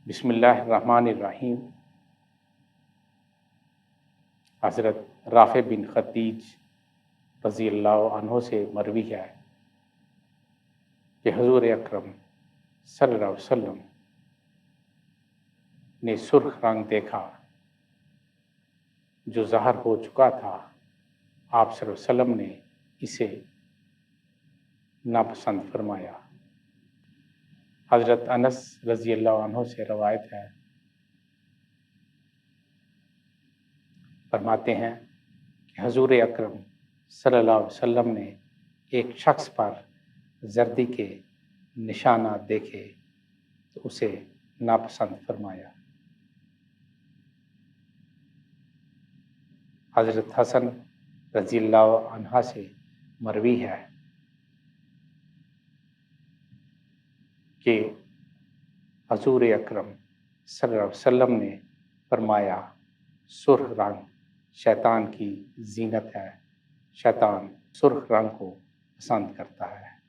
بسم اللہ الرحمن الرحیم۔ حضرت رافع بن خدیج رضی اللہ عنہ سے مروی ہے کہ حضور اکرم صلی اللہ علیہ وسلم نے سرخ رنگ دیکھا جو ظاہر ہو چکا تھا۔ آپ صلی اللہ علیہ وسلم نے اسے ناپسند فرمایا۔ حضرت انس رضی اللہ عنہ سے روایت ہے، فرماتے ہیں کہ حضور اکرم صلی اللہ علیہ وسلم نے ایک شخص پر زردی کے نشانات دیکھے تو اسے ناپسند فرمایا۔ حضرت حسن رضی اللہ عنہ سے مروی ہے کہ حضور اکرم صلی اللہ علیہ وسلم نے فرمایا، سرخ رنگ شیطان کی زینت ہے، شیطان سرخ رنگ کو پسند کرتا ہے۔